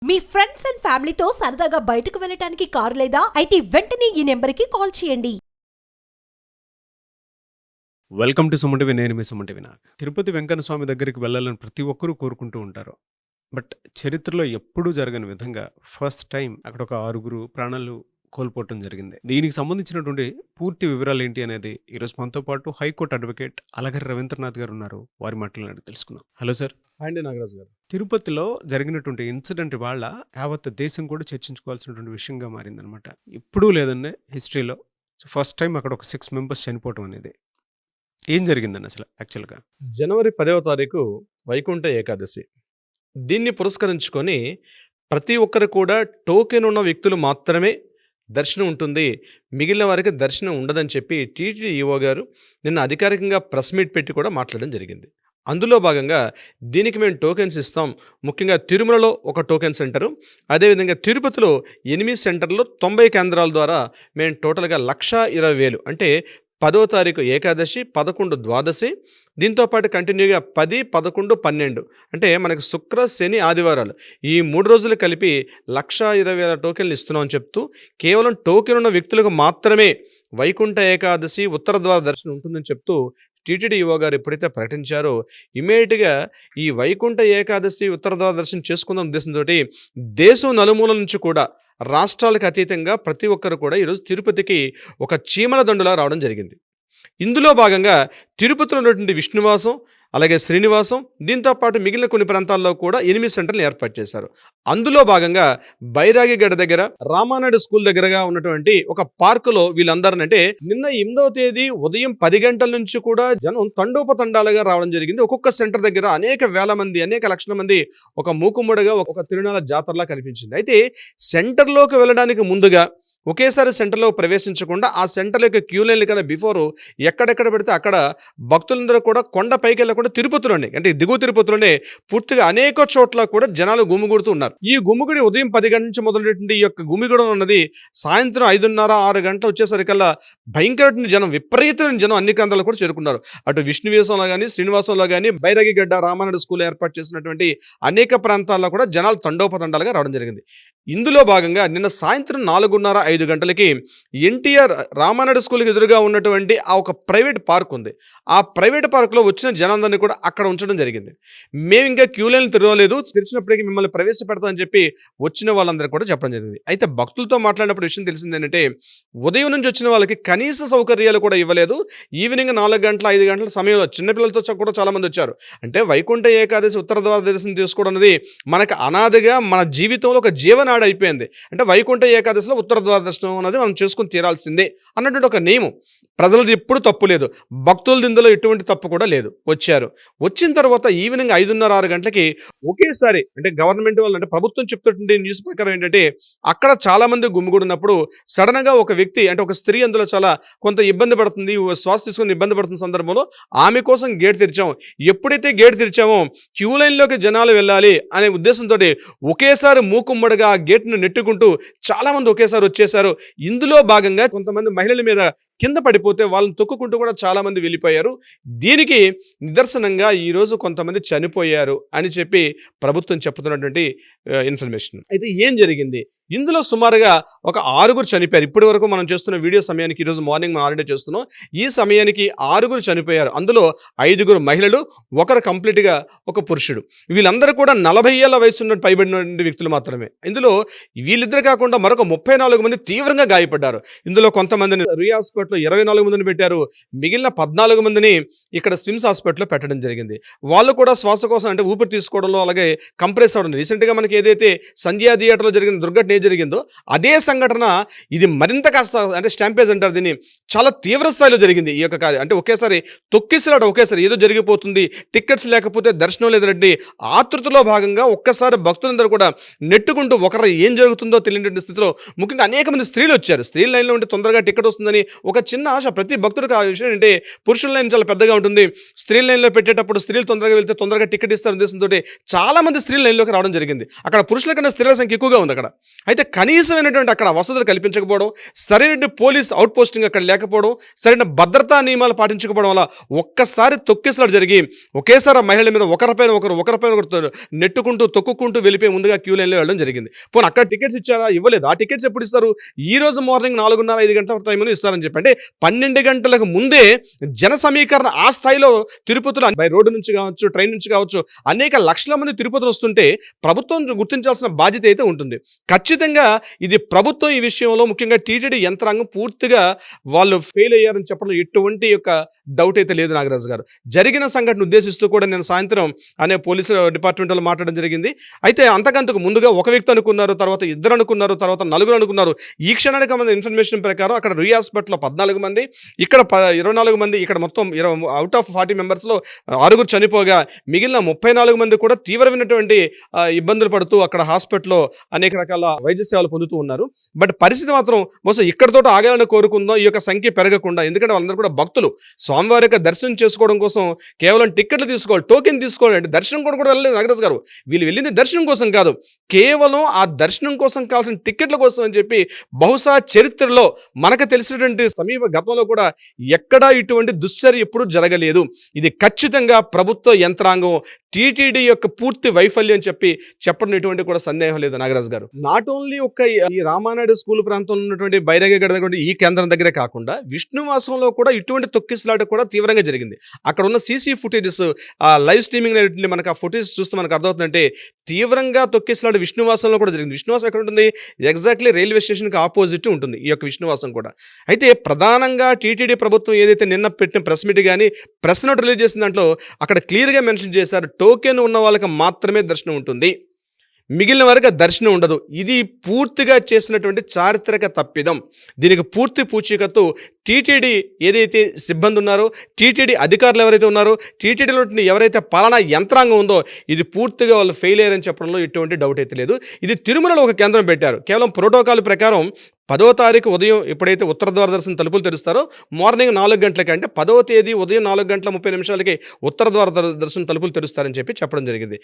Me friends and ఫ్యామిలీతో సరదాగా బయటకు వెళ్ళటానికి కారు లేదా అయితే వెంటనే ఈ నెంబర్కి కాల్ చేయండి. Welcome to Suman TV. నేను మీ సుమన్ టీవీ. తిరుపతి వెంకన్న స్వామి దగ్గరికి వెళ్ళాలని ప్రతి ఒక్కరూ కోరుకుంటూ ఉంటారు. బట్ చరిత్రలో ఎప్పుడూ జరగని విధంగా ఫస్ట్ టైం అక్కడ ఒక 6 ప్రాణాలు కోల్పోవటం జరిగింది. దీనికి సంబంధించినటువంటి పూర్తి వివరాలు ఏంటి అనేది ఈరోజు మనతో పాటు హైకోర్టు అడ్వకేట్ అలగరి రవీంద్రనాథ్ గారు ఉన్నారు. వారి మాటలను అడిగి తెలుసుకుందాం. Hello sir. అండి నాగరాజు గారు, తిరుపతిలో జరిగినటువంటి ఇన్సిడెంట్ వాళ్ళ యావత్ దేశం కూడా చర్చించుకోవాల్సినటువంటి విషయంగా మారిందనమాట. ఎప్పుడూ లేదండి హిస్టరీలో. ఫస్ట్ టైం అక్కడ ఒక 6 మెంబర్స్ చనిపోవటం అనేది. ఏం జరిగిందండి అసలు యాక్చువల్గా? జనవరి 10వ తారీఖు వైకుంఠ ఏకాదశి. దీన్ని పురస్కరించుకొని ప్రతి ఒక్కరు కూడా టోకెన్ ఉన్న వ్యక్తులు మాత్రమే దర్శనం ఉంటుంది, మిగిలిన వారికి దర్శనం ఉండదని చెప్పి టీటీడీ ఈవో గారు నిన్న అధికారికంగా ప్రెస్ మీట్ పెట్టి కూడా మాట్లాడడం జరిగింది. అందులో భాగంగా దీనికి మేము టోకెన్స్ ఇస్తాం. ముఖ్యంగా తిరుమలలో ఒక టోకెన్ సెంటరు, అదేవిధంగా తిరుపతిలో 8 సెంటర్లో 90 కేంద్రాల ద్వారా మేము టోటల్గా 1,20,000 అంటే 10వ తారీఖు ఏకాదశి, 11 ద్వాదశి, దీంతోపాటు కంటిన్యూగా 10, 11, 12 అంటే మనకి శుక్ర, శని, ఆదివారాలు ఈ 3 రోజులు కలిపి 1,20,000 టోకెన్లు ఇస్తున్నామని చెప్తూ కేవలం టోకెన్ ఉన్న వ్యక్తులకు మాత్రమే వైకుంఠ ఏకాదశి ఉత్తర ద్వార దర్శనం ఉంటుందని చెప్తూ టీటీడీ ఈవో గారు ఎప్పుడైతే ప్రకటించారో ఇమీడియట్గా ఈ వైకుంఠ ఏకాదశి ఉత్తర ద్వార దర్శనం చేసుకుందాం ఉద్దేశంతో దేశం నలుమూల నుంచి కూడా రాష్ట్రాలకు అతీతంగా ప్రతి ఒక్కరు కూడా ఈరోజు తిరుపతికి ఒక చీమల దండులా రావడం జరిగింది. ఇందులో భాగంగా తిరుపతిలో ఉన్నటువంటి విష్ణువాసం, అలాగే శ్రీనివాసం, దీంతోపాటు మిగిలిన కొన్ని ప్రాంతాల్లో కూడా 8 సెంటర్లు ఏర్పాటు చేశారు. అందులో భాగంగా బైరాగిగడ్డ దగ్గర రామానాయుడు స్కూల్ దగ్గరగా ఉన్నటువంటి ఒక పార్కులో వీళ్ళందరినీ, అంటే నిన్న 8వ తేదీ ఉదయం 10 గంటల నుంచి కూడా జనం తండోపతండాలుగా రావడం జరిగింది. ఒక్కొక్క సెంటర్ దగ్గర అనేక వేల మంది, అనేక లక్షల మంది ఒక మూకుమ్మడిగా ఒక తిరునాళ్ళ జాతరలా కనిపించింది. అయితే సెంటర్లోకి వెళ్ళడానికి ముందుగా ఒకేసారి సెంటర్లో ప్రవేశించకుండా ఆ సెంటర్ యొక్క క్యూ లైన్లు కన్నా బిఫోర్ ఎక్కడెక్కడ పెడితే అక్కడ భక్తులందరూ కూడా కొండ పైకి వెళ్ళకుండా తిరుపతిలోనే, అంటే దిగువ తిరుపతిలోనే పూర్తిగా అనేక చోట్ల కూడా జనాలు గుమిగూడుతూ ఉన్నారు. ఈ గుమిగుడి ఉదయం 10 గంటల నుంచి మొదలైనటువంటి ఈ యొక్క గుమిగూడడం అన్నది సాయంత్రం 5:30, 6 గంటలు వచ్చేసరికల్లా భయంకరమైన జనం, విపరీతమైన జనం అన్ని కేంద్రాలు కూడా చేరుకున్నారు. అటు విష్ణువేశంలో కానీ, శ్రీనివాసంలో కానీ, బైరాగిగడ్డ రామానాయుడు స్కూల్ ఏర్పాటు చేసినటువంటి అనేక ప్రాంతాల్లో కూడా జనాలు తండోపతండాలుగా రావడం జరిగింది. ఇందులో భాగంగా నిన్న సాయంత్రం 4:30, 5 గంటలకి ఎన్టీఆర్ రామానాయుడు స్కూల్కి ఎదురుగా ఉన్నటువంటి ఆ ఒక ప్రైవేట్ పార్క్ ఉంది. ఆ ప్రైవేట్ పార్క్లో వచ్చిన జనాలందరినీ కూడా అక్కడ ఉంచడం జరిగింది. మేము ఇంకా క్యూ లైన్లు తిరగలేదు, తెరిచినప్పటికీ మిమ్మల్ని ప్రవేశపెడతామని చెప్పి వచ్చిన వాళ్ళందరూ కూడా చెప్పడం జరిగింది. అయితే భక్తులతో మాట్లాడినప్పుడు విషయం తెలిసింది ఏంటంటే ఉదయం నుంచి వచ్చిన వాళ్ళకి కనీస సౌకర్యాలు కూడా ఇవ్వలేదు. ఈవినింగ్ 4 గంటల, 5 గంటల సమయంలో చిన్నపిల్లలతో కూడా చాలా మంది వచ్చారు. అంటే వైకుంఠ ఏకాదశి ఉత్తర ద్వార దర్శనం చేసుకోవడం అనేది మనకు అనాదిగా మన జీవితంలో ఒక జీవనాడి అయిపోయింది. అంటే వైకుంఠ ఏకాదశిలో ఉత్తర ద్వార దర్శనం అనేది మనం చేసుకుని తీరాల్సిందే అన్నటువంటి ఒక నియమం. ప్రజలది ఎప్పుడు తప్పు లేదు, భక్తులది ఇందులో ఎటువంటి తప్పు కూడా లేదు. వచ్చారు. వచ్చిన తర్వాత ఈవినింగ్ 5:30, 6 గంటలకి ఒకేసారి, అంటే గవర్నమెంట్ వాళ్ళు, అంటే ప్రభుత్వం చెప్తున్నటువంటి న్యూస్ ప్రకారం ఏంటంటే అక్కడ చాలా మంది గుమిగూడినప్పుడు సడన్ గా ఒక వ్యక్తి, అంటే ఒక స్త్రీ అందులో చాలా కొంత ఇబ్బంది పడుతుంది, శ్వాస తీసుకుని ఇబ్బంది పడుతున్న సందర్భంలో ఆమె కోసం గేట్ తెరిచాము. ఎప్పుడైతే గేట్ తెరిచామో క్యూ లైన్లోకి జనాలు వెళ్ళాలి అనే ఉద్దేశంతో ఒకేసారి మూకుమ్మడిగా ఆ గేట్ను నెట్టుకుంటూ చాలా మంది ఒకేసారి వచ్చేసారు. ఇందులో భాగంగా కొంతమంది మహిళల మీద కింద పడిపోతే వాళ్ళని తొక్కుకుంటూ కూడా చాలా మంది వెళ్ళిపోయారు. దీనికి నిదర్శనంగా ఈరోజు కొంతమంది చనిపోయారు అని చెప్పి ప్రభుత్వం చెప్తున్నటువంటి ఇన్ఫర్మేషన్. అయితే ఏం జరిగింది? ఇందులో సుమారుగా ఒక 6 చనిపోయారు. ఇప్పటి వరకు మనం చేస్తున్న వీడియో సమయానికి, ఈరోజు మార్నింగ్ మనం ఆల్రెడీ చేస్తున్నాం, ఈ సమయానికి 6 చనిపోయారు. అందులో 5 మహిళలు, ఒకరు కంప్లీట్గా ఒక పురుషుడు. వీళ్ళందరూ కూడా 40 ఏళ్ల వయసు పైబడిన వ్యక్తులు మాత్రమే. ఇందులో వీళ్ళిద్దరు కాకుండా మరొక 34 మంది తీవ్రంగా గాయపడ్డారు. ఇందులో కొంతమందిని రియా హాస్పిటల్లో 24 మందిని పెట్టారు. మిగిలిన 14 మందిని ఇక్కడ స్విమ్స్ హాస్పిటల్లో పెట్టడం జరిగింది. వాళ్ళు కూడా శ్వాసకోశం, అంటే ఊపిరి తీసుకోవడంలో అలాగే కంప్రెస్ అవ్వడం. రీసెంట్గా మనకి ఏదైతే సంధ్యా థియేటర్లో జరిగిన దుర్ఘటన జరిగిందో అదే సంఘటన ఇది మరింత కాస్త, అంటే స్టాంపేజ్ అంటారు దీన్ని, చాలా తీవ్ర స్థాయిలో జరిగింది. ఈ యొక్క అంటే ఒకేసారి తొక్కిసలాట, ఒకేసారి ఏదో జరిగిపోతుంది, టికెట్స్ లేకపోతే దర్శనం లేదండి, ఆతృతలో భాగంగా ఒక్కసారి భక్తులందరూ కూడా నెట్టుకుంటూ ఒకరు ఏం జరుగుతుందో తెలియని స్థితిలో ముఖ్యంగా అనేక మంది స్త్రీలు వచ్చారు. స్త్రీల లైన్లో ఉంటే తొందరగా టికెట్ వస్తుందని ఒక చిన్న ఆశ ప్రతి భక్తుడికి. ఆ విషయం ఏంటంటే పురుషుల లైన్ చాలా పెద్దగా ఉంటుంది, స్త్రీల లైన్లో పెట్టేటప్పుడు స్త్రీలు తొందరగా వెళ్తే తొందరగా టికెట్ ఇస్తారు ఉద్దేశంతో చాలా మంది స్త్రీల లైన్లోకి రావడం జరిగింది. అక్కడ పురుషుల కన్నా స్త్రీల సంఖ్య ఎక్కువగా ఉంది అక్కడ. అయితే కనీసమైనటువంటి అక్కడ వసతులు కల్పించకపోవడం, సరైన పోలీస్ అవుట్ పోస్టింగ్ అక్కడ లేకపోవడం, సరైన భద్రతా నియమాలు పాటించకపోవడం వల్ల ఒక్కసారి తొక్కిసలాట జరిగి ఒకేసారి ఆ మహిళల మీద ఒకరిపైన ఒకరు నెట్టుకుంటూ తొక్కుకుంటూ వెళ్ళిపోయి ముందుగా క్యూ లైన్లో వెళ్ళడం జరిగింది. పోనీ అక్కడ టికెట్స్ ఇచ్చారా? ఇవ్వలేదు. ఆ టికెట్స్ ఎప్పుడు ఇస్తారు? ఈ రోజు మార్నింగ్ 4:30-5 గంటల టైంలో ఇస్తారని చెప్పి, అంటే 12 గంటలకు ముందే జన సమీకరణ ఆ స్థాయిలో తిరుపతిలో బై రోడ్డు నుంచి కావచ్చు, ట్రైన్ నుంచి కావచ్చు, అనేక లక్షల మంది తిరుపతి వస్తుంటే ప్రభుత్వం గుర్తించాల్సిన బాధ్యత అయితే ఉంటుంది. ఖచ్చితంగా ఇది ప్రభుత్వం ఈ విషయంలో ముఖ్యంగా టీటీడీ యంత్రాంగం పూర్తిగా వాళ్ళు ఫెయిల్ అయ్యారని చెప్పడంలో ఎటువంటి యొక్క డౌట్ అయితే లేదు నాగరాజు గారు. జరిగిన సంఘటన ఉద్దేశిస్తూ కూడా నేను సాయంత్రం అనే పోలీసు డిపార్ట్మెంట్లో మాట్లాడడం జరిగింది. అయితే అంతకంతకు ముందుగా ఒక వ్యక్తి అనుకున్నారు, తర్వాత 2 అనుకున్నారు, తర్వాత 4 అనుకున్నారు. ఈ క్షణానికి మన ఇన్ఫర్మేషన్ ప్రకారం అక్కడ రూయి హాస్పిటల్లో 14 మంది, ఇక్కడ 24 మంది, ఇక్కడ మొత్తం అవుట్ ఆఫ్ 40 మెంబర్స్లో 6 చనిపోగా మిగిలిన 34 మంది కూడా తీవ్రమైనటువంటి ఇబ్బందులు పడుతూ అక్కడ హాస్పిటల్లో అనేక రకాల వైద్య సేవలు పొందుతూ ఉన్నారు. బట్ పరిస్థితి మాత్రం బహుశా ఇక్కడితో ఆగాలని కోరుకుందాం, ఈ యొక్క సంఖ్య పెరగకుండా. ఎందుకంటే వాళ్ళందరూ కూడా భక్తులు స్వామివారి యొక్క దర్శనం చేసుకోవడం కోసం కేవలం టికెట్లు తీసుకోవాలి, టోకెన్ తీసుకోవాలి. అంటే దర్శనం కూడా వెళ్ళలేదు నాగరాజు గారు. వీళ్ళు వెళ్ళింది దర్శనం కోసం కాదు, కేవలం ఆ దర్శనం కోసం కావాల్సిన టికెట్ల కోసం అని చెప్పి బహుశా చరిత్రలో మనకు తెలిసినటువంటి సమీప గతంలో కూడా ఎక్కడా ఇటువంటి దుశ్చర్య ఎప్పుడు జరగలేదు. ఇది ఖచ్చితంగా ప్రభుత్వ యంత్రాంగం టీటీడీ యొక్క పూర్తి వైఫల్యం చెప్పడం ఎటువంటి కూడా సందేహం లేదు నాగరాజు గారు. నాట్ ఓన్లీ ఒక్క ఈ రామానాయుడు స్కూల్ ప్రాంతంలో ఉన్నటువంటి బైరాగగడ దగ్గర ఈ కేంద్రం దగ్గరే కాకుండా విష్ణువాసంలో కూడా ఇటువంటి తొక్కిసలాట కూడా తీవ్రంగా జరిగింది. అక్కడ ఉన్న సీసీ ఫుటేజెస్, లైవ్ స్ట్రీమింగ్ మనకు ఆ ఫుటేజ్ చూస్తే మనకు అర్థమవుతుందంటే తీవ్రంగా తొక్కిసలాట విష్ణువాసంలో కూడా జరిగింది. విష్ణువాసం ఎక్కడ ఉంటుంది? ఎగ్జాక్ట్లీ రైల్వే స్టేషన్కి ఆపోజిట్ ఉంటుంది ఈ యొక్క విష్ణువాసం కూడా. అయితే ప్రధానంగా టీటీడీ ప్రభుత్వం ఏదైతే నిన్న పెట్టిన ప్రెస్ మీట్ కానీ ప్రెస్ నోట్ రిలీజ్ చేసిన దాంట్లో అక్కడ క్లియర్గా మెన్షన్ చేశారు, టోకెన్ ఉన్న వాళ్ళకి మాత్రమే దర్శనం ఉంటుంది, మిగిలిన వారికి దర్శనం ఉండదు. ఇది పూర్తిగా చేసినటువంటి చారిత్రక తప్పిదం. దీనికి పూర్తి పూచీకత్తు టీటీడీ ఏదైతే సిబ్బంది ఉన్నారో, టీటీడీ అధికారులు ఎవరైతే ఉన్నారో, టీటీడీలో ఎవరైతే పాలనా యంత్రాంగం ఉందో ఇది పూర్తిగా వాళ్ళు ఫెయిల్ అయ్యారని చెప్పడంలో ఎటువంటి డౌట్ అయితే లేదు. ఇది తిరుమలలో ఒక కేంద్రం పెట్టారు. కేవలం ప్రోటోకాల్ ప్రకారం 10వ తారీఖు ఉదయం ఎప్పుడైతే ఉత్తర ద్వార దర్శనం తలుపులు తెరుస్తారో మార్నింగ్ 4 గంటలకి, అంటే 10వ తేదీ ఉదయం 4:30 ఉత్తర ద్వార దర్శనం తలుపులు తెరుస్తారని చెప్పడం జరిగింది.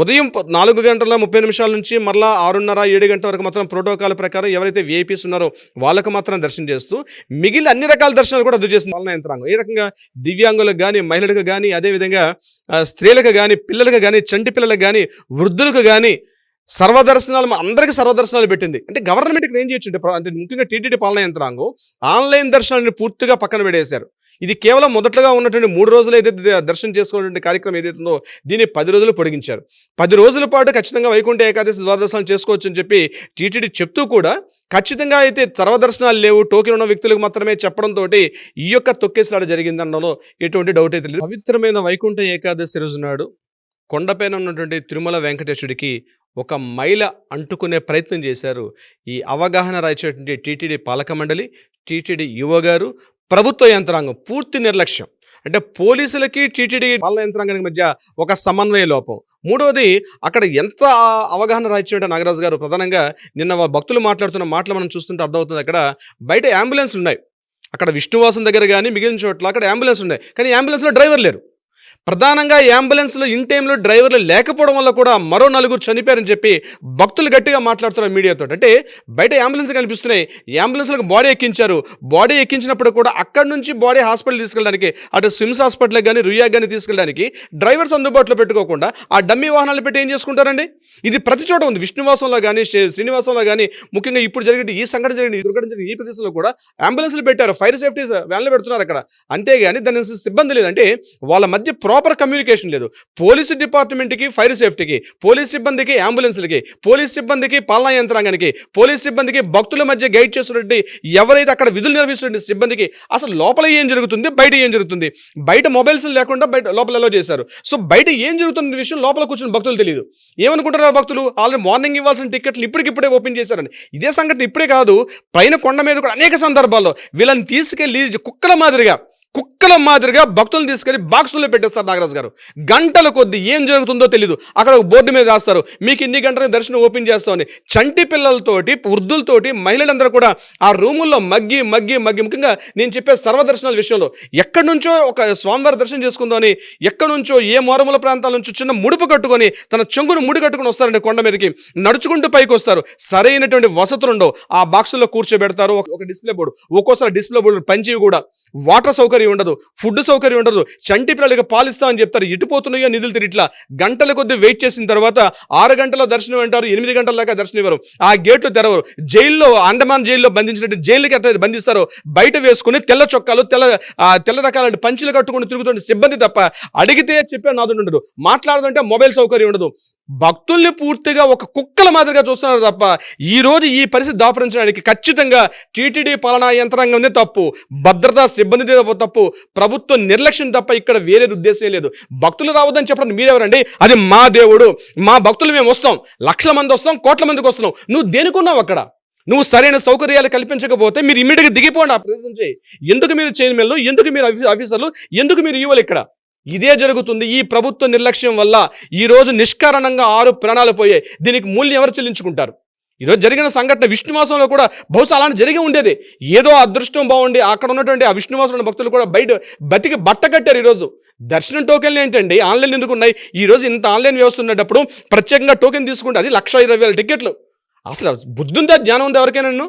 ఉదయం 4:30 నుంచి మరలా 6:30-7 గంటల వరకు మాత్రం ప్రోటోకాల్ ప్రకారం ఎవరైతే విఐపీస్ ఉన్నారో వాళ్ళకు మాత్రం దర్శనం చేస్తూ మిగిలిన అన్ని రకాల దర్శనాలు కూడా రద్దు చేసిన పాలనా యంత్రాంగం. ఏ రకంగా దివ్యాంగులకు కానీ, మహిళలకు కానీ, అదేవిధంగా స్త్రీలకు కానీ, పిల్లలకు కానీ, చంటి పిల్లలకు కానీ, వృద్ధులకు కానీ సర్వదర్శనాలు, అందరికీ సర్వదర్శనాలు పెట్టింది. అంటే గవర్నమెంట్ ఇక్కడ ఏం చేయొచ్చు అంటే ముఖ్యంగా టీటీడీ పాలనా యంత్రాంగం ఆన్లైన్ దర్శనాన్ని పూర్తిగా పక్కన పెట్టేశారు. ఇది కేవలం మొదటగా ఉన్నటువంటి 3 రోజులు ఏదైతే దర్శనం చేసుకోవాలంటే కార్యక్రమం ఏదైతుందో దీన్ని 10 రోజులు పొడిగించారు. 10 రోజుల పాటు ఖచ్చితంగా వైకుంఠ ఏకాదశి ద్వారదర్శనం చేసుకోవచ్చు అని చెప్పి టీటీడీ చెప్తూ కూడా ఖచ్చితంగా అయితే సర్వదర్శనాలు లేవు, టోకెన్ ఉన్న వ్యక్తులకు మాత్రమే చెప్పడంతో ఈ యొక్క తొక్కేసలాట జరిగిందనడంలో ఎటువంటి డౌట్ అయితే లేదు. పవిత్రమైన వైకుంఠ ఏకాదశి రోజు నాడు కొండపైన ఉన్నటువంటి తిరుమల వెంకటేశ్వరుడికి ఒక మైల అంటుకునే ప్రయత్నం చేశారు ఈ అవగాహన రాయించేటువంటి టీటీడీ పాలక మండలి, టీటీడీ యువ గారు, ప్రభుత్వ యంత్రాంగం పూర్తి నిర్లక్ష్యం. అంటే పోలీసులకి టీటీడీ పాలన యంత్రాంగానికి మధ్య ఒక సమన్వయ లోపం. మూడవది అక్కడ ఎంత అవగాహన రాయించాడంటే నాగరాజు గారు, ప్రధానంగా నిన్న భక్తులు మాట్లాడుతున్న మాటలు మనం చూస్తుంటే అర్థమవుతుంది. అక్కడ బయట అంబులెన్స్ ఉన్నాయి, అక్కడ విష్ణువాసం దగ్గర కానీ మిగిలిన చోట్ల అక్కడ అంబులెన్స్ ఉన్నాయి, కానీ అంబులెన్స్లో డ్రైవర్ లేరు. ప్రధానంగా అంబులెన్స్లో ఇన్ టైంలో డ్రైవర్లు లేకపోవడం వల్ల కూడా మరో 4 చనిపోయారని చెప్పి భక్తులు గట్టిగా మాట్లాడుతున్నారు మీడియాతో. అంటే బయట అంబులెన్స్ కనిపిస్తున్నాయి, అంబులెన్స్లకు బాడీ ఎక్కించారు. బాడీ ఎక్కించినప్పుడు కూడా అక్కడి నుంచి బాడీ హాస్పిటల్ తీసుకెళ్ళడానికి, అటు స్విమ్స్ హాస్పిటల్కి కానీ రుయాకి కానీ తీసుకెళ్ళడానికి డ్రైవర్స్ అందుబాటులో పెట్టుకోకుండా ఆ డమ్మీ వాహనాలు పెట్టి ఏం చేసుకుంటారండి? ఇది ప్రతి చోట ఉంది. విష్ణువాసంలో కానీ, శ్రీనివాసంలో కానీ, ముఖ్యంగా ఇప్పుడు జరిగిన ఈ సంఘటన జరిగిన దుర్ఘటన జరిగిన ఈ ప్రదేశంలో కూడా అంబులెన్స్లు పెట్టారు, ఫైర్ సేఫ్టీ వ్యాన్లు పెడుతున్నారు అక్కడ. అంతేగాని దాని సిబ్బంది లేదు. అంటే వాళ్ళ మధ్య ప్రాపర్ కమ్యూనికేషన్ లేదు. పోలీసు డిపార్ట్మెంట్కి, ఫైర్ సేఫ్టీకి, పోలీస్ సిబ్బందికి, అంబులెన్స్లకి, పోలీస్ సిబ్బందికి, పాలనా యంత్రాంగానికి, పోలీస్ సిబ్బందికి, భక్తుల మధ్య గైడ్ చేస్తున్నట్టు ఎవరైతే అక్కడ విధులు నిర్వహిస్తున్న సిబ్బందికి అసలు లోపల ఏం జరుగుతుంది, బయట ఏం జరుగుతుంది? బయట మొబైల్స్ లేకుండా బయట లోపల ఎలా చేశారు? సో బయట ఏం జరుగుతున్న విషయం లోపల కూర్చుని భక్తులు తెలియదు. ఏమనుకుంటారు భక్తులు? ఆల్రెడీ మార్నింగ్ ఇవ్వాల్సిన టికెట్లు ఇప్పటికిప్పుడే ఓపెన్ చేశారని. ఇదే సంఘటన ఇప్పుడే కాదు, పైన కొండ మీద కూడా అనేక సందర్భాల్లో వీళ్ళని తీసుకెళ్లి కుక్కల మాదిరిగా కుక్కల మాదిరిగా భక్తులను తీసుకెళ్లి బాక్సుల్లో పెట్టేస్తారు నాగరాజు గారు. గంటల కొద్ది ఏం జరుగుతుందో తెలియదు. అక్కడ ఒక బోర్డు మీద రాస్తారు, మీకు ఇన్ని గంటలకు దర్శనం ఓపెన్ చేస్తామని. చంటి పిల్లలతోటి, వృద్ధులతోటి, మహిళలందరూ కూడా ఆ రూముల్లో మగ్గి ముఖ్యంగా నేను చెప్పే సర్వదర్శనాల విషయంలో ఎక్కడి నుంచో ఒక స్వామివారి దర్శనం చేసుకుందామని ఎక్కడి నుంచో ఏ మారుమూల ప్రాంతాల నుంచి చిన్న ముడుపు కట్టుకొని తన చెంగును ముడి కట్టుకుని వస్తారండి. కొండ మీదకి నడుచుకుంటూ పైకి వస్తారు. సరైనటువంటి వసతులు ఉండవు. ఆ బాక్సుల్లో కూర్చోబెడతారు. ఒక డిస్ప్లే బోర్డు, ఒక్కోసారి డిస్ప్లే బోర్డు పంచివి కూడా, వాటర్ సౌకర్యం ఉండదు, ఫుడ్ సౌకర్యం ఉండదు. చంటి పిల్లలకి పాలిస్తామని చెప్తారు, ఇటుపోతున్నాయో నిధులు తిరిగిట్లా గంటల కొద్ది వెయిట్ చేసిన తర్వాత 6 గంటల దర్శనం అంటారు, 8 గంటల దాకా దర్శనం ఇవ్వరు. ఆ గేట్లు తెరవరు. జైల్లో, అండమాన్ జైల్లో బంధించినట్టు జైలుకి ఎట్లయితే బంధిస్తారో బయట వేసుకుని తెల్ల చొక్కాలు, తెల్ల రకాల పంచులు కట్టుకుని తిరుగుతున్న సిబ్బంది తప్ప అడిగితే చెప్పే నాదుడు ఉండదు. మాట్లాడుతుంటే మొబైల్ సౌకర్యం ఉండదు. భక్తుల్ని పూర్తిగా ఒక కుక్కల మాదిరిగా చూస్తున్నారు తప్ప ఈ రోజు ఈ పరిస్థితి దాపురించడానికి ఖచ్చితంగా టీటీడీ పాలనా యంత్రాంగం తప్పు, భద్రతా సిబ్బంది తప్పు, ప్రభుత్వ నిర్లక్ష్యం తప్ప ఇక్కడ వేరేది ఉద్దేశం లేదు. భక్తులు రావద్దని చెప్పడం మీరెవరండి? అది మా దేవుడు, మా భక్తులు మేము వస్తాం, లక్షల మంది వస్తాం, కోట్ల మందికి వస్తున్నాం. నువ్వు దేనికున్నావు అక్కడ? నువ్వు సరైన సౌకర్యాలు కల్పించకపోతే మీరు ఇమ్మీడియట్గా దిగిపోండి ఆ ప్రదేశం చేయి. ఎందుకు మీరు చైర్మన్లు, ఎందుకు మీరు ఆఫీసర్లు, ఎందుకు మీరు ఈవోలు? ఇక్కడ ఇదే జరుగుతుంది. ఈ ప్రభుత్వ నిర్లక్ష్యం వల్ల ఈరోజు నిష్కారణంగా 6 ప్రాణాలు పోయాయి. దీనికి మూల్యం ఎవరు చెల్లించుకుంటారు? ఈరోజు జరిగిన సంఘటన విష్ణువాసంలో కూడా బహుశా అలాంటి జరిగి ఉండేది. ఏదో అదృష్టం బాగుండి అక్కడ ఉన్నటువంటి ఆ విష్ణువాసంలో భక్తులు కూడా బయట బతికి బట్ట కట్టారు. ఈరోజు దర్శనం టోకెన్లు ఏంటండి? ఆన్లైన్ ఎందుకు ఉన్నాయి? ఈరోజు ఇంత ఆన్లైన్ వ్యవస్థ ఉన్నప్పుడు ప్రత్యేకంగా టోకెన్ తీసుకుంటే అది 1,20,000 టికెట్లు. అసలు బుద్ధి ఉందా, జ్ఞానం ఉందా ఎవరికైనా?